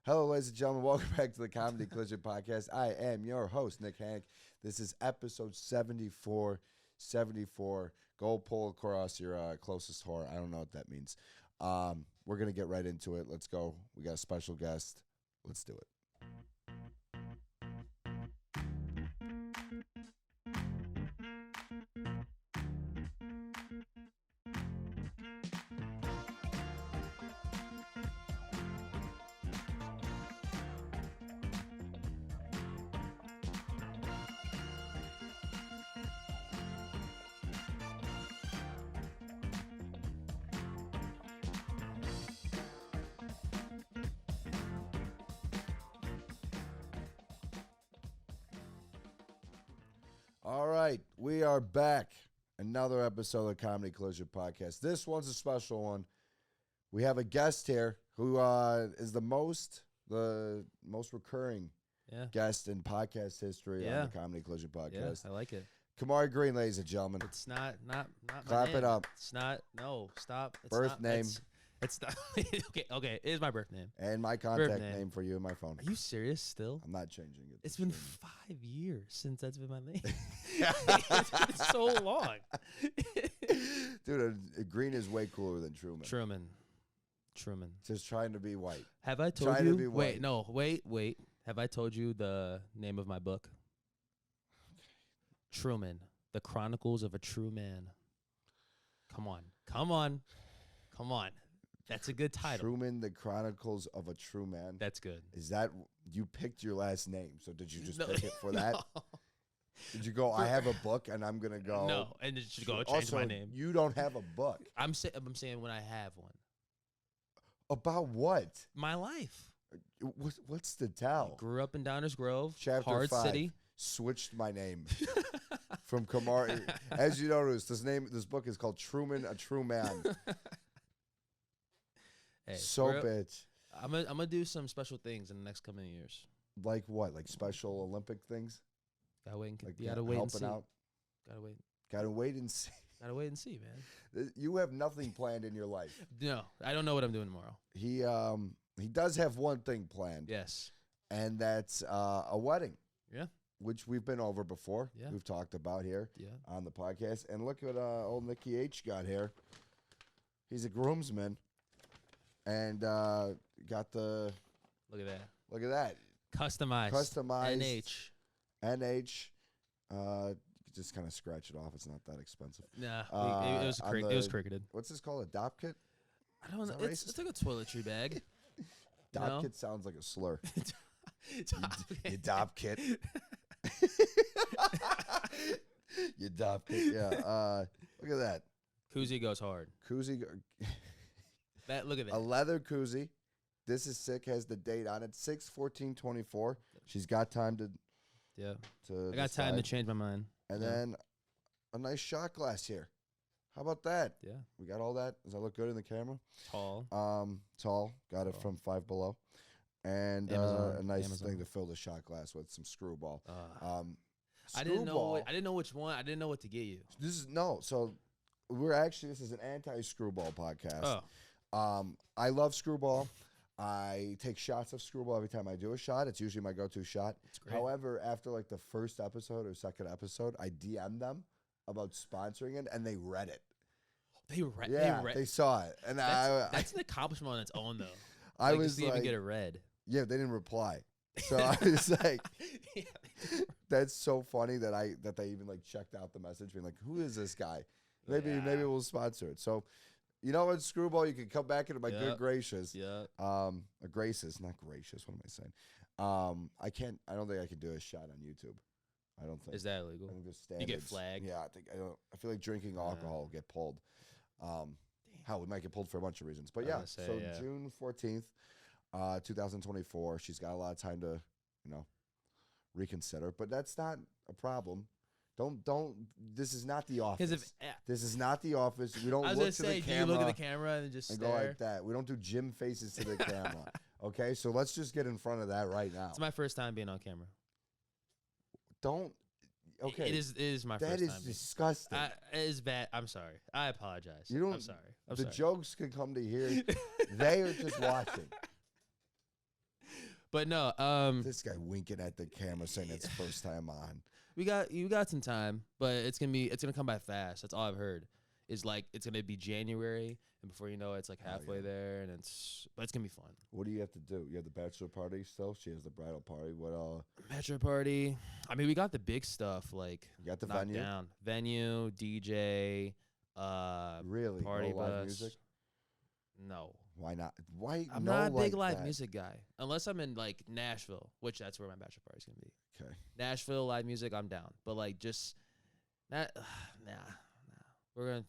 Hello, ladies and gentlemen. Welcome back to the Comedy Collision Podcast. I am your host, Nick Hank. This is episode 74. Go pull across your closest whore. I don't know what that means. We're going to get right into it. Let's go. We got a special guest. Let's do it. All right, we are back. Another episode of the Comedy Collision Podcast. This one's a special one. We have a guest here who is the most recurring guest in podcast history on the Comedy Collision Podcast. Yeah, I like it. Khamari Green, ladies and gentlemen. It's not my Clap name. it up. It's not. No, stop. It's Birth not, name. It's not. Okay. It is my birth name. And my contact name. name for you in my phone. Are you serious still? I'm not changing it. It's been 5 years since that's been my name. It's been so long. Dude, Green is way cooler than Truman. Truman. Just trying to be white. Have I told Trying you? to be white. Wait. Have I told you the name of my book? Truman, The Chronicles of a True Man. Come on. That's a good title. Truman, The Chronicles of a True Man. That's good. Is that, you picked your last name, so did you just pick it for No. that? Did you go, I have a book, and I'm going to go? No, and just go change also, my name. You don't have a book. I'm saying when I have one. About what? My life. What's the tell? Grew up in Downers Grove, Chapter Hard 5. City. Switched my name from Khamari. As you notice, this book is called Truman, a True Man. Hey, So bitch. I'm gonna do some special things in the next coming years. Like what? Like special Olympic things? Gotta wait and Like you gotta wait and see. helping out? Gotta wait and see. Gotta wait and see, man. You have nothing planned in your life. No, I don't know what I'm doing tomorrow. He does have one thing planned. Yes. And that's a wedding. Yeah. Which we've been over before. Yeah. We've talked about here Yeah. on the podcast. And look what old Nicky H got here. He's a groomsman. And got the... Look at that. Look at that. Customized. NH. NH. You just kind of scratch it off. It's not that expensive. Nah, it was it was cricketed. What's this called? A dop kit? I don't know. Is that It's like a toiletry bag. Dop kit sounds like a slur. You dop kit. You dop kit. Yeah. Look at that. Koozie goes hard. Koozie. Look at that. A leather koozie. This is sick. Has the date on it. 6/14/24. She's got time to. Yeah. I got time to change my mind. And then a nice shot glass here. How about that? Yeah. We got all that. Does that look good in the camera? Tall. Tall. Got it from Five Below. And Amazon. a nice Amazon. thing to fill the shot glass with, some screwball. I didn't know which one. I didn't know what to get you. So this is an anti-screwball podcast. Oh. I love screwball. I take shots of screwball every time I do a shot. It's usually my go-to shot. That's great. However, after like the first episode or second episode, I DM them about sponsoring it, and they read it. They saw it, and that's an accomplishment on its own, though. I like, was to like, even get it read. Yeah, they didn't reply. So I was like, that's so funny that they even like checked out the message, being like, who is this guy? Maybe we'll sponsor it. So, you know what, Screwball, you can come back into my good gracious. Yeah. Gracious, not gracious. What am I saying? I don't think I can do a shot on YouTube. I don't think. Is that illegal? I think there's You get standards. flagged. Yeah, I feel like drinking alcohol will get pulled. How we might get pulled for a bunch of reasons, but June 14th, 2024. She's got a lot of time to, reconsider, but that's not a problem. Don't. This is not The Office. This is not The Office. We don't look to the camera. Do you look at the camera and just and stare? go like that? We don't do gym faces to the camera. Okay, so let's just get in front of that right now. It's my first time being on camera. Don't. Okay. It is my first time. That is disgusting. It is bad. I'm sorry. I apologize. You don't. I'm sorry. The jokes can come to here. They are just watching. But no, This guy winking at the camera saying it's first time on. you got some time, but it's gonna come by fast. That's all I've heard. Is like it's gonna be January, and before you know it, it's like halfway there, and but it's gonna be fun. What do you have to do? You have the bachelor party still? She has the bridal party. What Bachelor party. I mean, we got the big stuff like you got the knocked venue? down. Venue, DJ, Really? party no live bus. music? No. Why not? Why I'm no not a big like live that? music guy. Unless I'm in like Nashville, which that's where my bachelor party's gonna be. Okay. Nashville live music, I'm down. But like just that nah. We're going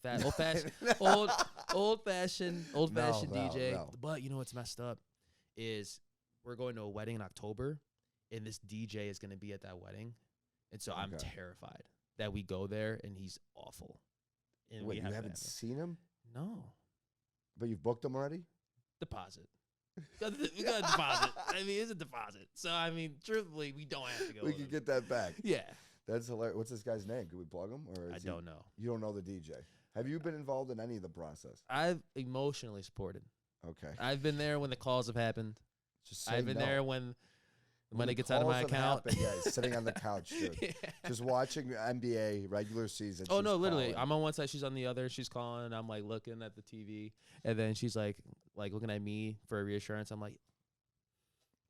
old fashioned DJ. No. But you know what's messed up is we're going to a wedding in October, and this DJ is gonna be at that wedding. And so I'm terrified that we go there and he's awful. And Wait, you haven't seen him? No. But you've booked him already? Deposit. We got a deposit. I mean, it's a deposit. So, I mean, truthfully, we don't have to go. We can get that back. Yeah. That's hilarious. What's this guy's name? Can we plug him? Or I don't know. You don't know the DJ. Have you been involved in any of the process? I've emotionally supported. Okay. I've been there when the calls have happened. Just say I've been no. there when the money the gets out of my calls have account. happened, yeah, sitting on the couch, dude. Yeah. Just watching NBA regular season. Oh, she's no, literally. calling. I'm on one side, she's on the other. She's calling. I'm, like, looking at the TV. And then she's, like looking at me for a reassurance. I'm like,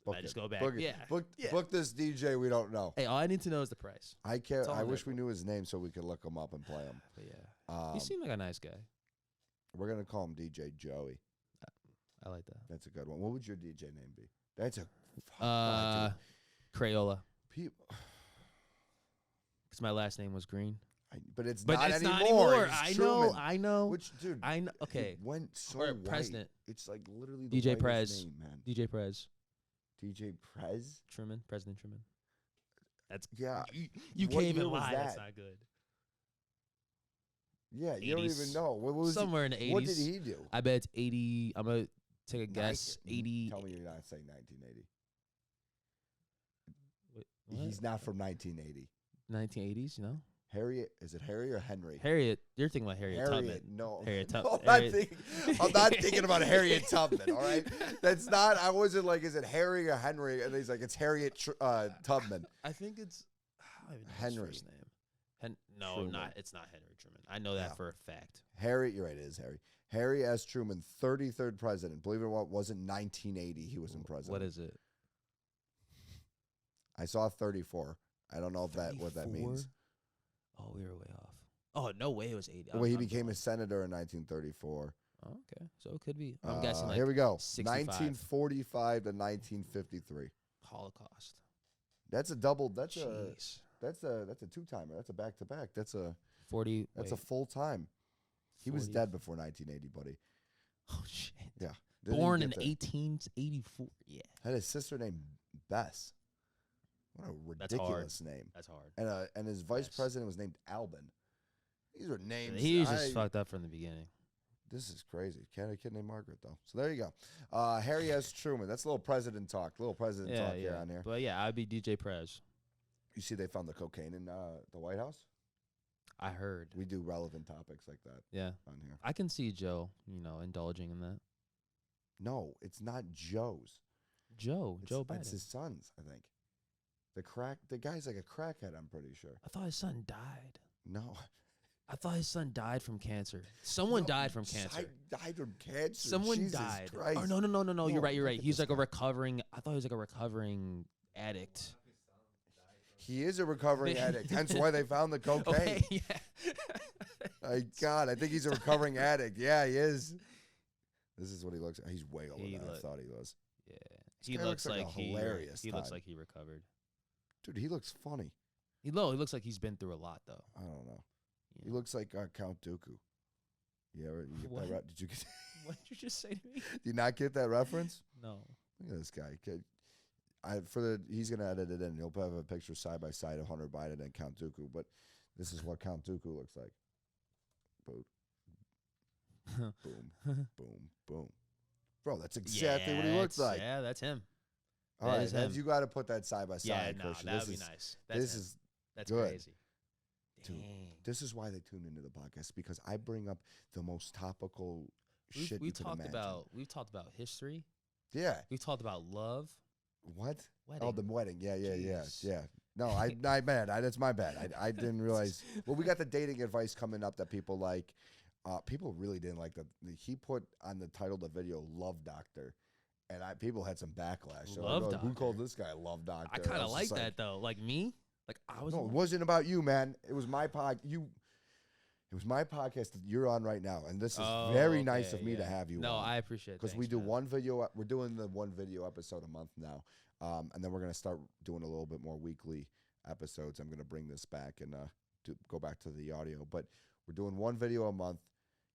Book I it. just go back. Book it. Yeah. Book this DJ we don't know. Hey, all I need to know is the price. I care. That's all I I'm wish there we knew his name so we could look him up and play him. But, yeah. He seemed like a nice guy. We're going to call him DJ Joey. I like that. That's a good one. What would your DJ name be? That's a... Crayola. People, Because my last name was Green. but it's But not it's anymore. not anymore. It's I Truman. know. I know. Which, dude, I know. it Okay. went so Or white. President. It's like literally the DJ whitest Prez. name, man. DJ Prez. DJ Prez? Truman. President Truman. That's Yeah. You What can't even year was lie. That's that? not good. Yeah, you don't 80s. even know. What was Somewhere in the 80s. What did he do? I bet it's 80. I'm going to take a guess. 80. Tell me you're not saying 1980. Wait, He's not from 1980. 1980s, you know? Harriet, is it Harry or Henry? Harriet. You're thinking about Harriet Tubman. No. Harriet No, Tubman. I'm not thinking about Harriet Tubman, all right? That's not, I wasn't like, is it Harry or Henry? And he's like, it's Harriet Tubman. I think it's I don't even know Henry. his first name. No, Truman. it's not Henry Truman. I know that Yeah. for a fact. Harry, you're right, it is Harry. Harry S. Truman, 33rd president. Believe it or not, wasn't 1980 he was in president. What is it? I saw 34. I don't know if what that 34? means. Oh, we were way off. Oh, no way it was 80. Well, he became a senator in 1934. Oh, okay. So it could be. I'm guessing like here we go. 65. 1945 to 1953. Holocaust. That's a double. That's Jeez. a two-timer. That's a back-to-back. That's a 40. That's wait, a full time. He was 40. dead before 1980, buddy. Oh, shit. Yeah. Didn't Born even in get there. 1884. Yeah. Had a sister named Bess. What a That's hard. ridiculous name. That's hard. And his vice Bess. president was named Albin. These are names. He was just fucked up from the beginning. This is crazy. Can't a kid named Margaret though. So there you go. Harry S. Truman. That's a little president talk. Little president talk here on here. But yeah, I'd be DJ Prez. You see, they found the cocaine in the White House. I heard. We do relevant topics like that Yeah. on here. I can see Joe, indulging in that. No, it's not Joe's. Joe It's Biden. his son's, I think. The guy's like a crackhead, I'm pretty sure. I thought his son died. No. I thought his son died from cancer. Someone died from cancer. Died from cancer. Someone Jesus died. Christ. Oh, no. No, You're right. look at He's this like a guy. recovering. I thought he was like a recovering addict. He is a recovering addict. Hence why they found the cocaine. Okay, yeah. My God, I think he's a recovering addict. Yeah, he is. This is what he looks like. He's way older He than I look- thhe was. Yeah. This He guy looks looks like like a he hilarious He looks time. like he recovered. Dude, he looks funny. He looks like he's been through a lot though. I don't know. He Yeah. looks like Count Dooku. Yeah, you get What? that did you get? What did you just say to me? Did you not get that reference? No. Look at this guy. He's gonna edit it in. He'll have a picture side by side of Hunter Biden and Count Dooku. But this is what Count Dooku looks like. Boom, boom, boom, boom. Bro, that's exactly what he looks like. Yeah, that's him. All that right, is him. you got to put that side by Yeah, side, no, Christian. that would be nice. That's That's him. good. Crazy. Dude, Dang. This is why they tune into the podcast, because I bring up the most topical shit you can imagine. We've talked about history. Yeah. We've talked about love. What? Wedding. Oh, the wedding. Yeah. Jeez. No, I bad. That's my bad. I didn't realize. Well, we got the dating advice coming up that people like. People really didn't like he put on the title of the video "Love Doctor," and people had some backlash. So Love like, who Doctor. called this guy Love Doctor? I kind of was like just that though. Like me, like I was. No, it wasn't about you, man. It was my It was my podcast that you're on right now, and this is very nice of me to have you. No, on. I appreciate it because we do one video. We're doing the one video episode a month now, and then we're gonna start doing a little bit more weekly episodes. I'm gonna bring this back and go back to the audio, but we're doing one video a month.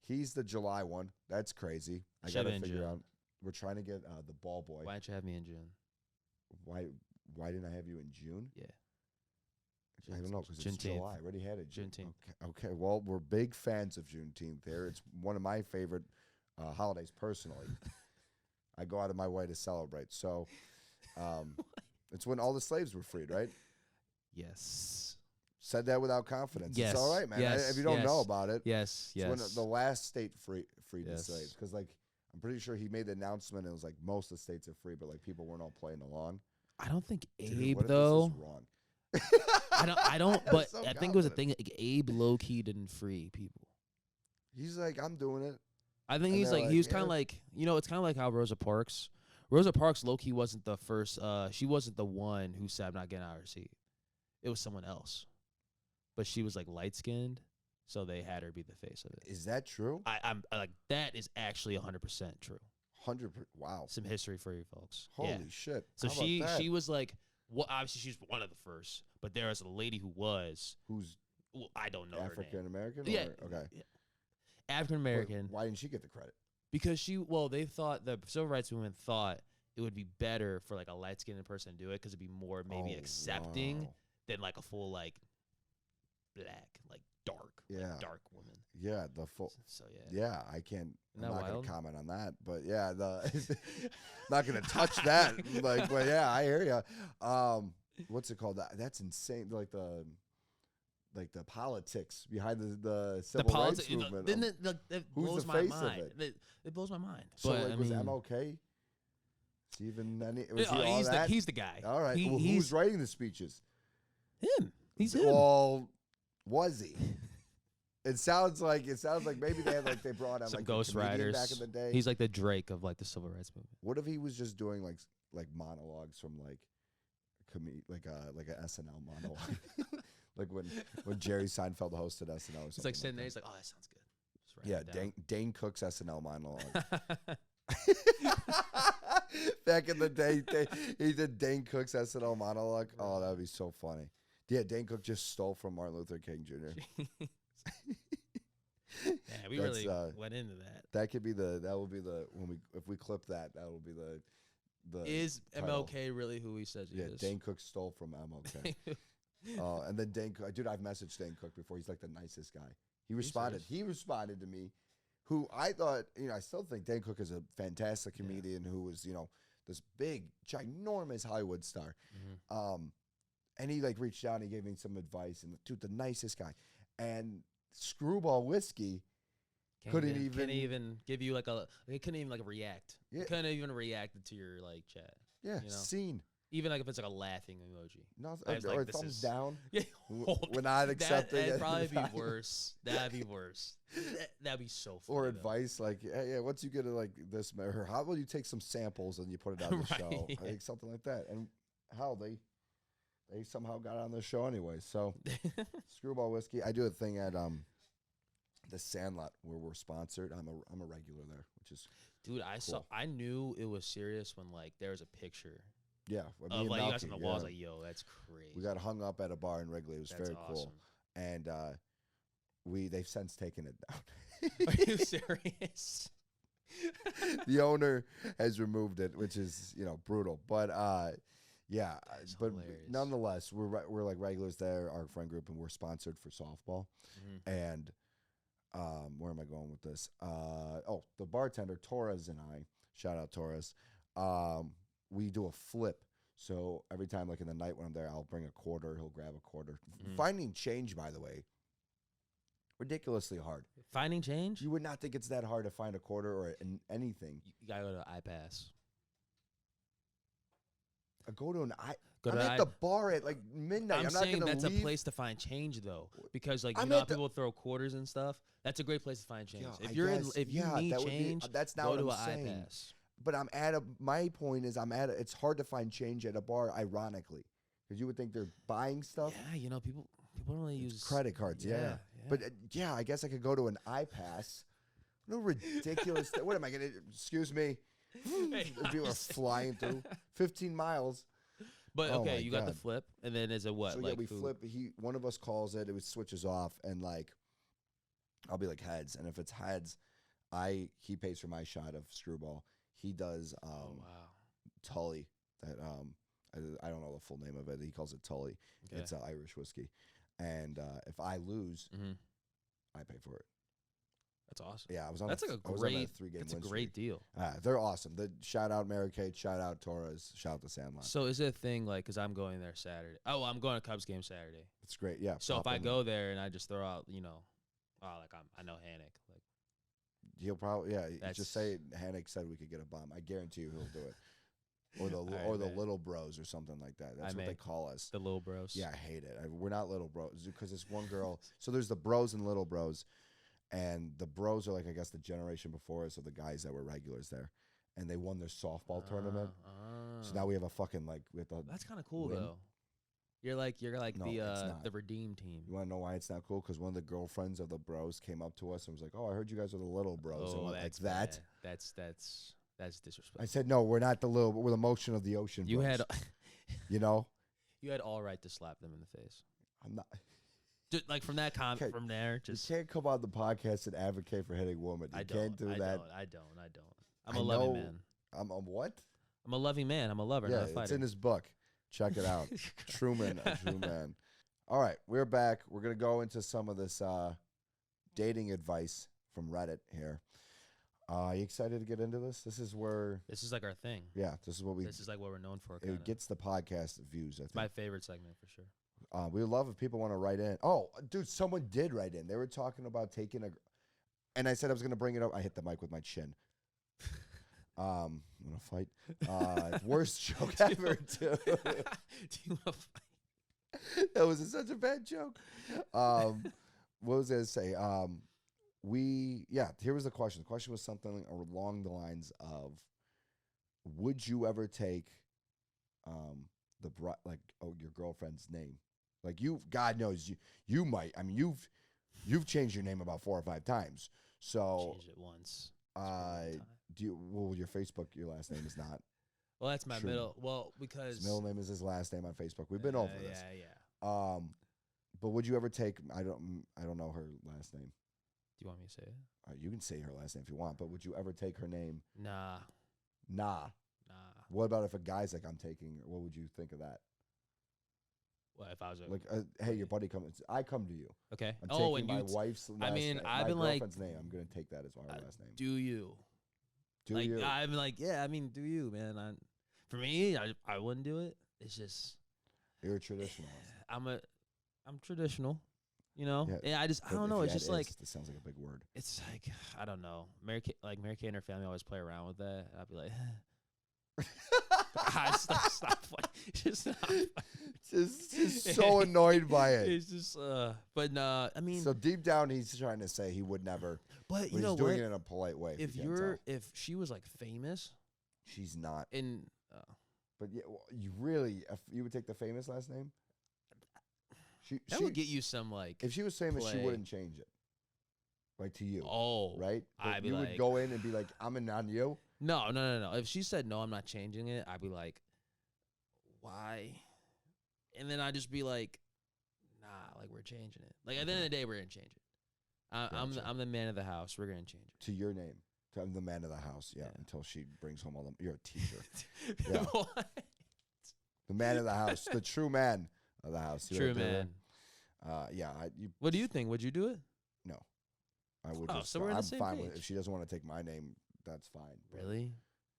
He's the July one. That's crazy. I gotta figure out. We're trying to get the ball boy. Why didn't you have me in June? Why didn't I have you in June? Yeah. I don't know because it's July. I already had it. Juneteenth. Okay. Well, we're big fans of Juneteenth. There, it's one of my favorite holidays personally. I go out of my way to celebrate. So, it's when all the slaves were freed, right? Yes. Said that without confidence. Yes. It's all right, man. Yes. If you don't know about it, yes. it's when the last state freed the Yes. slaves. Because like I'm pretty sure he made the announcement. It was like most of the states are free, but like people weren't all playing along. I don't think Dude, Abe what if though. This is wrong? I don't. But So I think it was a thing. Like, Abe low key didn't free people. He's like, I'm doing it. I think And he's they're like like, he was yeah. kind of like it's kind of like how Rosa Parks. Rosa Parks low key wasn't the first. She wasn't the one who said I'm not getting out of her seat. It was someone else, but she was like light skinned, so they had her be the face of it. Is that true? I'm like that is actually 100% true. 100%. Wow. Some history for you folks. Holy Yeah. shit. So How about that? she was like, well, obviously she's one of the first, but there was a lady who was. Who's Well, I don't know African her name. American? Yeah. Okay. Yeah. African American. Why didn't she get the credit? Because they thought the civil rights movement thought it would be better for like a light skinned person to do it because it'd be more maybe accepting wow. than like a full like black, like dark, like dark woman. Yeah, the full. So yeah. Yeah, I can't. Isn't I'm that not going wild? to comment on that, but yeah, not going to touch that. Like, but yeah, I hear you. What's it called? That's insane. Like the politics behind the civil rights movement. Then it Who's blows the my face of mind. it? It blows my mind. So but, like, I was mean, MLK? Is he even any? Was he all he's that? he's the guy. All right. Well, he's who's writing the speeches? him. He's him. Well, was he? It sounds like maybe they brought on Some like ghost a comedian riders. back in the day. He's like the Drake of like the civil rights movement. What if he was just doing like monologues from like an SNL monologue, like when Jerry Seinfeld hosted SNL. Or He's like sitting there. that. He's like, oh, that sounds good. Just write Yeah, it down. Dane Cook's SNL monologue. Back in the day, he did Dane Cook's SNL monologue. Oh, that would be so funny. Yeah, Dane Cook just stole from Martin Luther King Jr. Yeah, we That's, really went into that. That would be the if we clip that will be the Is title. MLK really who he says he Yeah, is? Dane Cook stole from MLK. And then Dane Cook, dude, I've messaged Dane Cook before. He's like the nicest guy. He responded. He responded to me, who I thought, I still think Dane Cook is a fantastic comedian who was, this big, ginormous Hollywood star. Mm-hmm. And he like reached out and he gave me some advice. And dude, the nicest guy. And Screwball Whiskey couldn't even give you like it couldn't even like react. Yeah. It couldn't even react to your like chat. Yeah, scene. Even like if it's like a laughing emoji. No, I was or like, this thumbs is- down. Yeah, We're not accepting That'd it. probably be worse. That'd be worse. That'd be so funny. Or though. advice like, hey, once you get like this, or how will you take some samples and you put it on the Right, show? yeah. I think something like that. And how they somehow got on the show anyway. So Screwball Whiskey. I do a thing at the Sandlot where we're sponsored. I'm a regular there, which is Dude, cool. I knew it was serious when like there was a picture yeah. Me of and like you guys on Malky, the walls. yeah. Like, yo, that's crazy. We got hung up at a bar in Wrigley. It was That's very awesome. cool. And they've since taken it down. Are you serious? The owner has removed it, which is brutal. But yeah, That's but hilarious. nonetheless, we're like regulars there, our friend group, and we're sponsored for softball. Mhm. And where am I going with this? The bartender Torres and I, shout out Torres. We do a flip. So every time, like in the night when I'm there, I'll bring a quarter. He'll grab a quarter. Mhm. Finding change, by the way, ridiculously hard. Finding change? You would not think it's that hard to find a quarter or anything. You gotta go to iPass. go to an I. Go I'm to at the bar at like midnight. I'm not saying gonna that's leave. a place to find change though, because like I'm you know how at the- people throw quarters and stuff. That's a great place to find change. Yeah, If I you're guess, if you yeah, need that would be- change, that's not go what to I'm an saying. iPass. But I'm at a. My point is, it's hard to find change at a bar, ironically, because you would think they're buying stuff. Yeah, you know people don't really It's use credit cards. Yeah. But yeah, I guess I could go to an iPass. No ridiculous. What am I gonna? Excuse me. People are flying through 15 miles. But Oh my okay, you got the God. flip, and then is it what? So like yeah, we food? flip. One of us calls it. It switches off, and like, I'll be like heads, and if it's heads, he pays for my shot of screwball. He does Oh wow. Tully. That I don't know the full name of it. He calls it Tully. Okay. It's Irish whiskey, and if I lose, Mm-hmm. I pay for it. That's awesome. Yeah, I was on. That's a, like I a was on great. 3-game That's a win great streak. deal. They're awesome. Shout out Mary Kate. Shout out Torres. Shout out the Sandlot. So is it a thing like because I'm going there Saturday? Oh, I'm going to Cubs game Saturday. It's great. Yeah. So if pop I in. go there and I just throw out, I know Hannick. Like He'll probably That's- just say Hannick said we could get a bomb. I guarantee you he'll do it. Or the All right, man. little bros or something like that. That's I what they may. call us. the little bros. Yeah, I hate it. We're not little bros because this one girl. So there's the bros and little bros, and the bros are like I guess the generation before us of the guys that were regulars there, and they won their softball tournament. So now we have a fucking like we have to. That's kind of cool win. though. You're like No, it's not. the redeem team. You want to know why it's not cool? Because one of the girlfriends of the bros came up to us and was like, "Oh, I heard you guys are the little bros." and went like that. bad. That's disrespectful. I said, "No, we're not the little. We're the motion of the ocean." You bros." had you know, you had all right to slap them in the face. I'm not. Just like from that comment Okay, from there, just You can't come on the podcast and advocate for hitting women. You can't do that. I don't. I'm I a loving know- man. I'm what? I'm a loving man. I'm a lover, Yeah, not a it's fighter. in his book. Check it out. Truman, a true man. All right, we're back. We're gonna go into some of this dating advice from Reddit here. You excited to get into this? This is where, This is like our thing. yeah, this is what we. This is like what we're known for. It Kinda. gets the podcast views. I think. My favorite segment for sure. We would love if people want to write in. Oh, dude, someone did write in. They were talking about taking a, and I said I was gonna bring it up. I hit the mic with my chin. I'm gonna fight. Worst joke ever, too. Do you wanna fight? That was such a bad joke. What was I gonna say? Here was the question. The question was something along the lines of, would you ever take your girlfriend's name? Like God knows you might. I mean, you've changed your name about 4 or 5 times. So Changed it once. It's one time. your Facebook, your last name is not. Well, that's my True. middle. Well, because His middle name is his last name on Facebook. We've been over this. Yeah. But would you ever take? I don't know her last name. Do you want me to say it? You can say her last name if you want, but would you ever take her name? Nah. Nah. What about if a guy's like, I'm taking her? What would you think of that? What if I was Like, hey, your buddy comes. I come to you. okay? I'm Oh, taking and my wife's last I mean, name. I've my been like, girlfriend's name. I'm going to take that as our last name. do you? Do like, you? I'm like, yeah. I mean, do you, man? For me, I wouldn't do it. It's just You're a traditionalist. I'm traditional. You know, Yeah, I But don't if know. you It's had just like this sounds like a big word. it's like I don't know. Mary Kay and her family always play around with that. I'd be like, stop fighting. Just stop fighting. just so annoyed by it. It's just, but nah. I mean, So deep down, he's trying to say he would never. but But you know he's doing what? it in a polite way. If you can't tell. if she was like famous She's not. and But yeah, you really, if you would take the famous last name? that would get you some like. If she was famous, she play. wouldn't change it. Like to you, Oh, right? But I'd be you would like- go in and be like, I'm in on you. No. If she said no, I'm not changing it. I'd be like, why? And then I'd just be like, nah, like we're changing it. Like at the end of the day, we're gonna change it. Gotcha. I'm the man of the house. We're gonna change To your name. I'm the man of the house. Yeah, Yeah. until she brings home all the. You're a teacher. it. Yeah. What? The man of the house. The true man of the house. See what I True did there? man. Yeah. What do you think? Would you do it? No. I would Oh, just. so we're on the I'm same fine with it. page. If she doesn't want to take my name, that's fine. But, Really?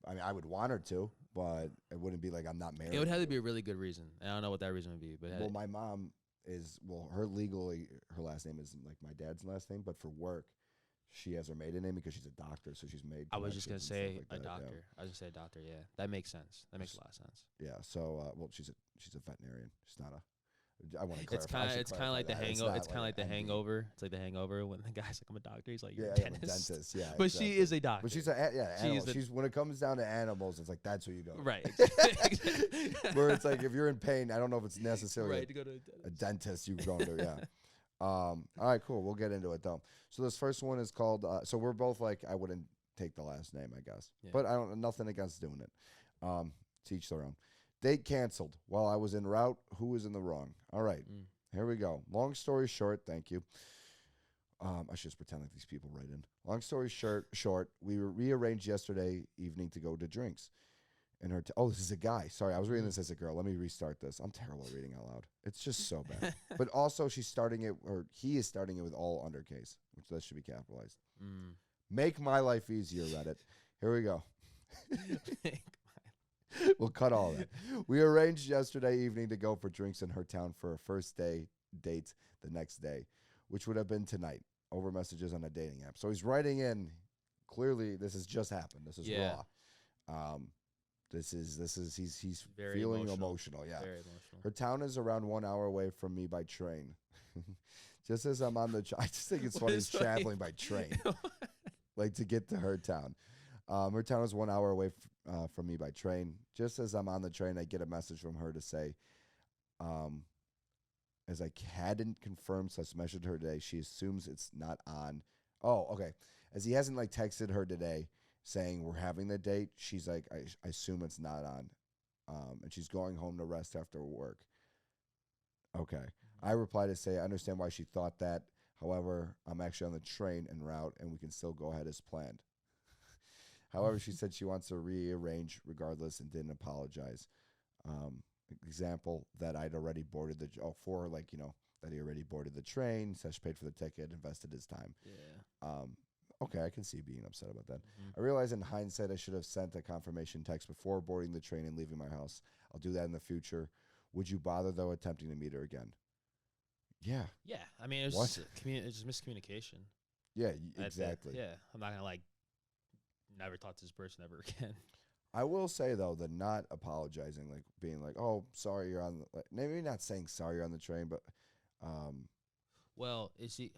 I mean, I would want her to, but it wouldn't be like I'm not married. It would have to be a really good reason. I don't know what that reason would be, but Well, my mom is her legally her last name is like my dad's last name, but for work, she has her maiden name because she's a doctor, so she's made. I was just gonna connections and say stuff a like that, doctor. I was gonna say a doctor. Yeah, that makes sense. That makes a lot of sense. Yeah. So, well, she's a veterinarian. She's not a. I want to It's clarify. kind of like the hangover. It's kind of like the an MD. Hangover. It's like the Hangover when the guy's like, "I'm a doctor." He's like, "You're a Yeah, I'm a dentist." dentist. Yeah, But she is a doctor. But she's a She animal. is the- She's when it comes down to animals, it's like that's who you go. To. right. Where it's like if you're in pain, I don't know if it's necessarily right to go to a dentist you go to. Yeah. All right, cool. We'll get into it though. So this first one is called. So we're both like I wouldn't take the last name, I guess, Yeah. but I don't nothing against doing it. To each their own. Date canceled while I was en route. Who was in the wrong? All right. Here we go. Long story short, thank you. I should just pretend like these people write in. Long story short, we were rearranged yesterday evening to go to drinks. And her, this is a guy. Sorry, I was reading this as a girl. Let me restart this. I'm terrible at reading out loud. It's just so bad. But also, she's starting it, or he is starting it with all undercase, which that should be capitalized. Make my life easier, Reddit. Here we go. We'll cut all that. We arranged yesterday evening to go for drinks in her town for a first date the next day, which would have been tonight, over messages on a dating app. So he's writing in, clearly this has just happened. This is raw. He's Very feeling emotional. Yeah. Very emotional. Her town is around 1 hour away from me by train. Just as I'm on the, I just think it's funny he's traveling by train, like to get to her town. Her town is 1 hour away from me by train. Just as I'm on the train, I get a message from her to say, as I hadn't confirmed such message to her today, she assumes it's not on. Oh, okay. As he hasn't like texted her today saying we're having the date, she's like, I assume it's not on. And she's going home to rest after work. Okay. I reply to say, I understand why she thought that. However, I'm actually on the train en route and we can still go ahead as planned. However, she said she wants to rearrange regardless and didn't apologize. Example that I'd already boarded that he already boarded the train, said she paid for the ticket, invested his time. Yeah. Okay, I can see being upset about that. I realize in hindsight I should have sent a confirmation text before boarding the train and leaving my house. I'll do that in the future. Would you bother, though, attempting to meet her again? Yeah. Yeah. I mean, it's just miscommunication. Yeah, exactly. Yeah. I'm not going to, never talk to this person ever again. I will say, though, that not apologizing, like being like, oh, sorry, you're on the, maybe not saying sorry you're on the train, but. Well,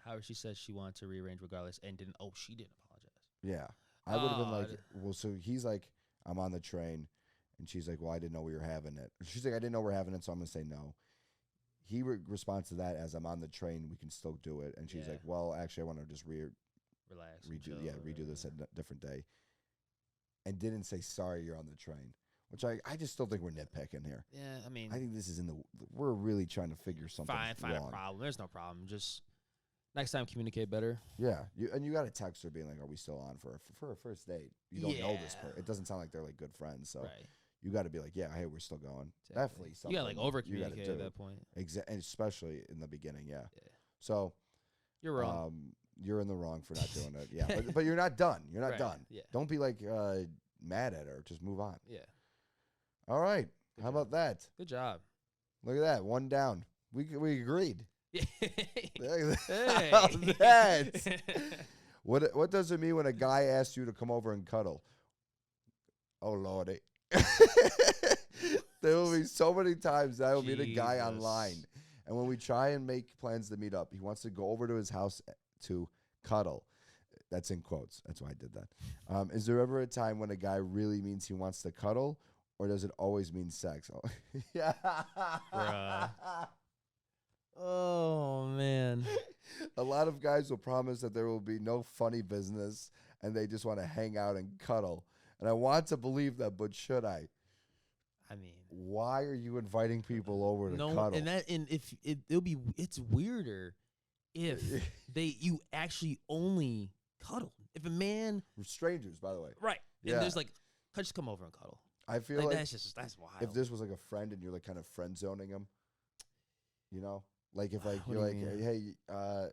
however, she said she wanted to rearrange regardless and she didn't apologize. Yeah. I would have been like, well, so he's like, I'm on the train. And she's like, well, I didn't know we were having it. She's like, I didn't know we're having it, so I'm going to say no. He responds to that as I'm on the train, we can still do it. And she's like, well, actually, I want to just redo this at a different day. And didn't say, sorry, you're on the train. Which I just still think we're nitpicking here. Yeah, I mean. I think this is we're really trying to figure something Find wrong. a problem. There's no problem. Just next time communicate better. Yeah. You got to text her being like, are we still on for a first date? You don't know this person. It doesn't sound like they're like good friends. So you got to be like, yeah, hey, we're still going. Definitely something. You got to over communicate at that point. And especially in the beginning. Yeah. So. You're wrong. You're in the wrong for not doing it. Yeah. but you're not done. You're not done. Yeah. Don't be like mad at her. Just move on. Yeah. All right. How about that? Good job. Look at that. One down. We agreed. Hey. That. What does it mean when a guy asks you to come over and cuddle? Oh, Lordy. There will be so many times that I will meet a guy online. And when we try and make plans to meet up, he wants to go over to his house to cuddle. That's in quotes. That's why I did that. Is there ever a time when a guy really means he wants to cuddle? Or does it always mean sex? Oh, yeah. Bruh. Oh, man. A lot of guys will promise that there will be no funny business and they just want to hang out and cuddle. And I want to believe that, but should I? I mean, why are you inviting people over to cuddle? It's weirder if you actually only cuddle. If a man, We're strangers, by the way. right? Yeah. And there's just come over and cuddle. I feel like that's wild. if this was like a friend and you're like kind of friend zoning him, you know, like if like What you're do you like, hey,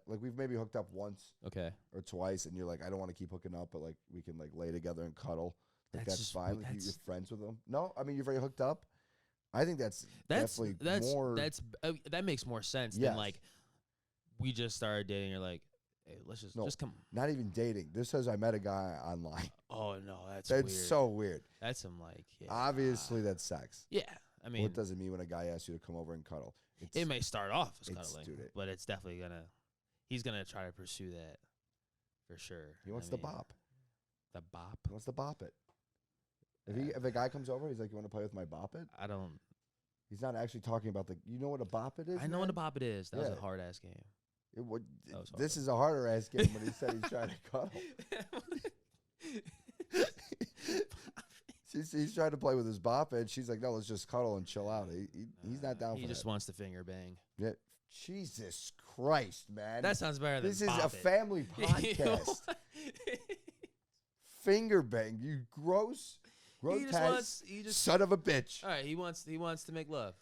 like we've maybe hooked up once Okay. or twice, and you're like, I don't want to keep hooking up, but like we can like lay together and cuddle. Like that's fine. Like you're friends with them. No, I mean you've already hooked up. I think that's more. That makes more sense than like we just started dating. You're like, Hey, let's just No. just come. Not even dating. This says I met a guy online. Oh no, that's That's weird. so weird. That's some like Obviously, that's sex. yeah. I mean, What does it mean when a guy asks you to come over and cuddle? it may start off as it's- cuddling, dude, but it's definitely gonna. He's gonna try to pursue that for sure. He wants I to mean, bop. The bop. He wants to bop it. If a guy comes over, he's like, "You want to play with my bop it?" I don't. He's not actually talking about the. You know what a bop it is? I know what a man? bop it is. That was Yeah. a hard ass game. It would, That was this hard. is a harder ass game when he said he's trying to cuddle. He's trying to play with his bop it. She's like, "No, let's just cuddle and chill out." He's not down He for just that. wants to finger bang. Yeah. Jesus Christ, man! That sounds better than This is bop a it. family podcast. Finger bang, you gross, He just wants. He just. son of a bitch. All right. He wants to make love.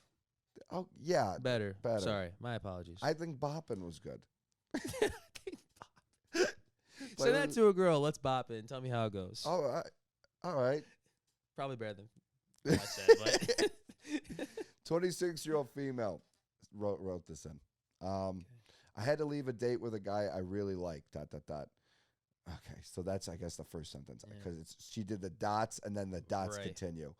Oh yeah, Better. Better. Sorry. My apologies. I think bopping was good. Send that to a girl. Let's bop it and tell me how it goes. All right, all right. Probably better than I said. But 26-year-old female wrote this in. I had to leave a date with a guy I really liked. ... Okay, so that's I guess the first sentence Yeah. because she did the dots and then the dots Right. continue.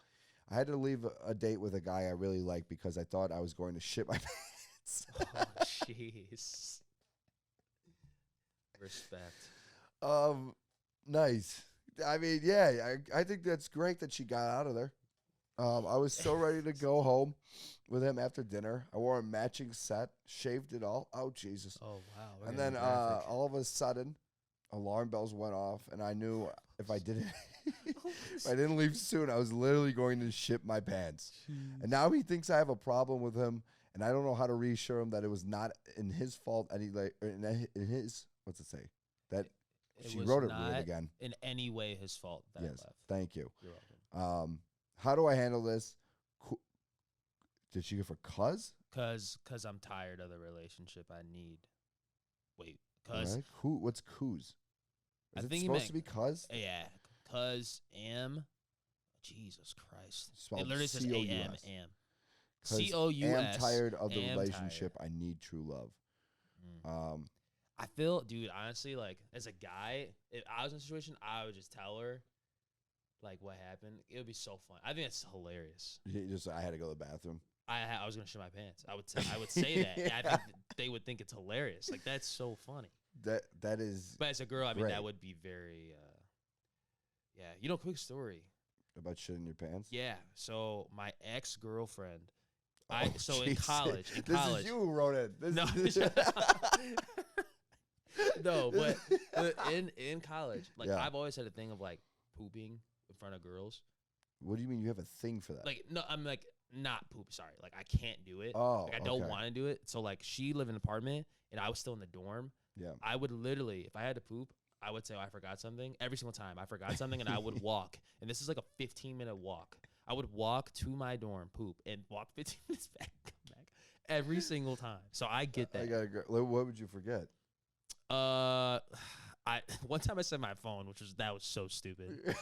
I had to leave a date with a guy I really liked because I thought I was going to shit my pants. oh, jeez. Respect. Nice. I mean, yeah, I think that's great that she got out of there. I was so ready to go home with him after dinner. I wore a matching set, shaved it all. Oh, Jesus. Oh wow. we're And getting then graphic. all of a sudden, alarm bells went off, and I knew if I didn't, if I didn't leave soon, I was literally going to shit my pants. And now he thinks I have a problem with him, and I don't know how to reassure him that it was not in his fault. Any like in his what's it say that she was wrote it not weird again. in any way his fault that I Yes, left. thank you. You're welcome. How do I handle this? Did she go for cuz? Cause I'm tired of the relationship. I need. Wait. Cause Right. What's cuz? I Is it think he supposed meant- to be cuz? yeah. Cause am. Jesus Christ. Spelled It literally says C-O-U-S. am. 'Cause COUS. am tired of the am relationship. tired. I need true love. Mm. I feel, dude, honestly, like, as a guy, if I was in a situation, I would just tell her, like, what happened. It would be so fun. I think it's hilarious. I had to go to the bathroom. I was going to shit my pants. I would say that. And I think they would think it's hilarious. Like, that's so funny. That is But as a girl, I mean, great. that would be very, yeah. You know, quick story. about shitting your pants. Yeah. So, my ex-girlfriend, Oh, in Jesus. college. This is you who wrote it. No. Is No, but in college, like Yeah. I've always had a thing of like pooping in front of girls. What do you mean you have a thing for that? Like no, I'm like not poop. Sorry, like I can't do it. Oh, like I don't okay. want to do it. So like she lived in an apartment and I was still in the dorm. Yeah. I would literally, if I had to poop, I would say, oh, I forgot something every single time. I forgot something and I would walk. And this is like a 15-minute walk. I would walk to my dorm, poop, and walk 15 minutes back, come back every single time. So I get that. I gotta go. What would you forget? I one time I said my phone, that was so stupid. You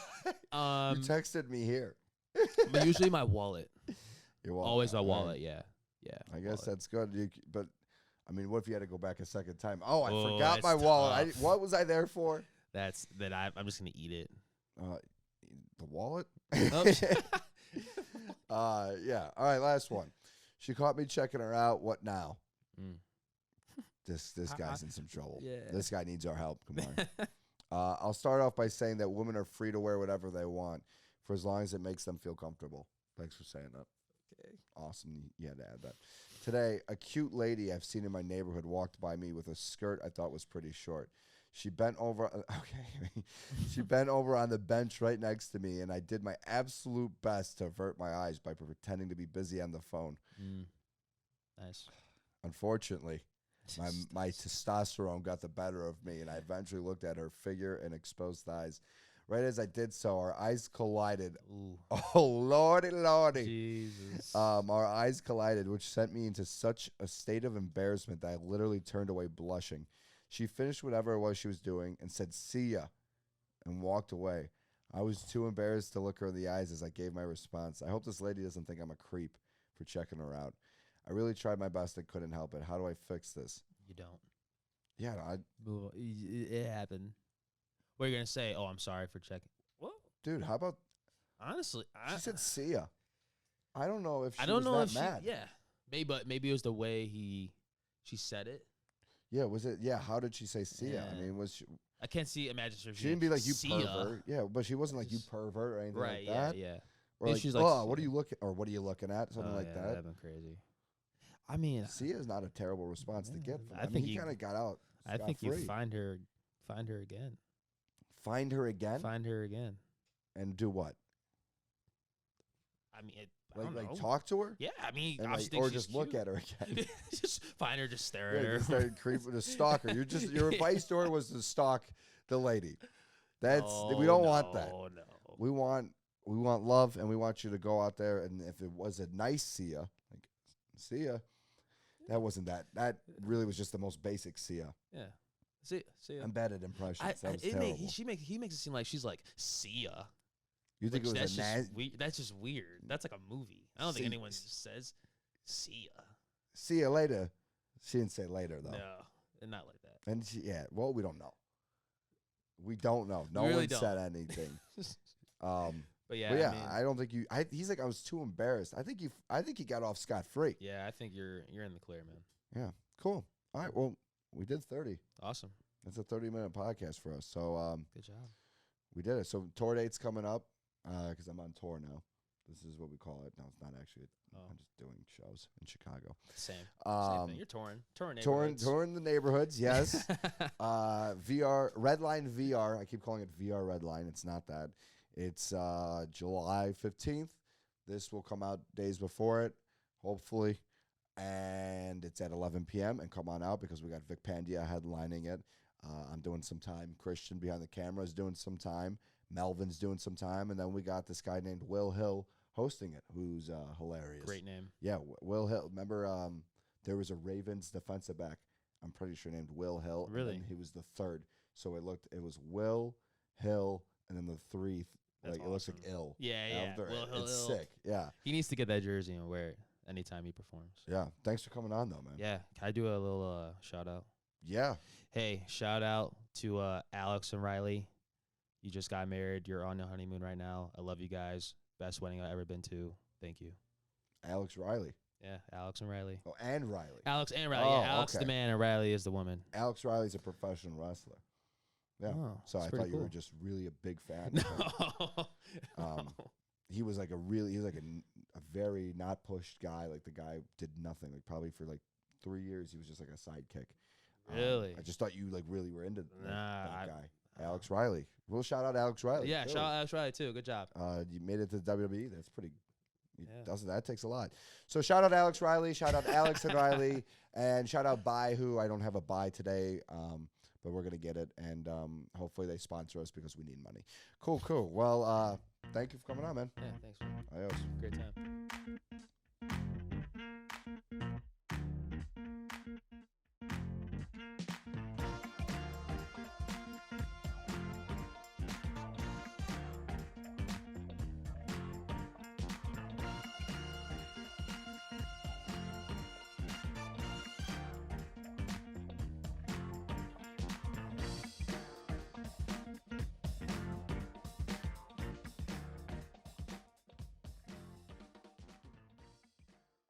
texted me here. But usually my wallet. Your wallet. Always my all right. wallet. Yeah. I guess wallet. that's good. But I mean, what if you had to go back a second time? Oh, I Oh, forgot that's my wallet. tough. What was I there for? I'm just gonna eat it. The wallet. Oops. Yeah. All right. Last one. She caught me checking her out. What now? Mm. This guy's in some trouble. Yeah. This guy needs our help. Come on. I'll start off by saying that women are free to wear whatever they want for as long as it makes them feel comfortable. Thanks for saying that. Okay. Awesome. You had to add that. Today, a cute lady I've seen in my neighborhood walked by me with a skirt I thought was pretty short. She bent over. Okay. She bent over on the bench right next to me, and I did my absolute best to avert my eyes by pretending to be busy on the phone. Nice. Unfortunately, my testosterone got the better of me, and I eventually looked at her figure and exposed thighs. Right as I did so, our eyes collided. Ooh. Oh, lordy, lordy. Jesus. Our eyes collided, which sent me into such a state of embarrassment that I literally turned away blushing. She finished whatever it was she was doing and said, "See ya," and walked away. I was too embarrassed to look her in the eyes as I gave my response. I hope this lady doesn't think I'm a creep for checking her out. I really tried my best and couldn't help it. How do I fix this? You don't. Yeah, Move on. It happened. What are you gonna say? Oh, I'm sorry for checking. What? dude, how about Honestly, she said see ya? I don't know if she I don't was know that if mad. she. Yeah, maybe, but maybe it was the way she said it. Yeah, was it? Yeah, how did she say see ya? I Yeah. mean, was she? I can't imagine her. She didn't be like you "See ya." pervert. Yeah, but she wasn't like you Just- pervert or anything Right? like Yeah. that. Yeah. Or Maybe like, she's like, oh, what "See are ya." you looking? Or what are you looking at? Something Oh, like yeah, that. that'd been crazy. I mean, See ya is not a terrible response to yeah, get. From I I mean, think he you- kind of got out. I think you scot-free. find her again. Find her again Find her again. and do what? I mean, I Like, don't like know. talk to her, Yeah, I mean, and obviously like, or think she's just look cute. at her again. Just find her, just stare Yeah, at her. just started creeping to stalk her. Your advice to her was to stalk the lady. We don't want that. Oh no. We want love, and we want you to go out there. And if it was a nice see ya, like see ya, that wasn't that. That really was just the most basic see ya. Yeah. See ya. Embedded impressions. That was he terrible. makes it seem like she's like, see ya. You think Which it was that's a just that's just weird. That's like a movie. I don't think See- anyone says see ya. see ya later? She didn't say later though. No, not like that. And well, we don't know. We don't know. No We really one don't. said anything. But yeah, But yeah, I mean, I don't think you. He's like I was too embarrassed. I think he got off scot free. yeah, I think you're in the clear, man. Yeah, cool. All right, well, we did 30. Awesome. That's a 30-minute podcast for us. So Good job. we did it. So tour date's coming up because I'm on tour now. This is what we call it. No, it's not actually. Oh. I'm just doing shows in Chicago. Same thing. You're touring Touring the neighborhoods. Yes. VR Redline VR. I keep calling it VR Redline. It's not that. It's July 15th. This will come out days before it, hopefully. And it's at 11 p.m. And come on out because we got Vic Pandia headlining it. I'm doing some time. Christian behind the camera is doing some time. Melvin's doing some time. And then we got this guy named Will Hill hosting it, who's hilarious. Great name. Yeah, Will Hill. Remember, there was a Ravens defensive back. I'm pretty sure named Will Hill. Really? And he was the third. So it was Will Hill, and then the three. That's It looks like awesome. ill. Yeah. After Will it. Hill, It's Hill. sick. Yeah, He needs to get that jersey and wear it anytime he performs. yeah. Thanks for coming on, though, man. Yeah. Can I do a little shout out? Yeah. Hey, shout out to Alex and Riley. You just got married. You're on your honeymoon right now. I love you guys. Best wedding I've ever been to. Thank you. Alex Riley. Yeah, Alex and Riley. Oh, and Riley. Alex and Riley. Oh, Yeah, Alex okay. the man and Riley is the woman. Alex Riley's a professional wrestler. Yeah. Oh, So that's I pretty thought you were cool. just really a big fan. No. of him. He was like a very not pushed guy. Like the guy did nothing. Like probably for like 3 years, he was just like a sidekick. Really? I just thought you like really were into Nah, that guy, Alex Riley. We'll shout out Alex Riley. Yeah, too. shout out Alex Riley too. Good job. You made it to WWE. That's pretty. Yeah. That takes a lot. So shout out Alex Riley. Shout out Alex and Riley, and shout out Buy who I don't have a buy today. But we're gonna get it, and hopefully they sponsor us because we need money. Cool. Well, thank you for coming on, man. Yeah, thanks. Man. Adios. Great time.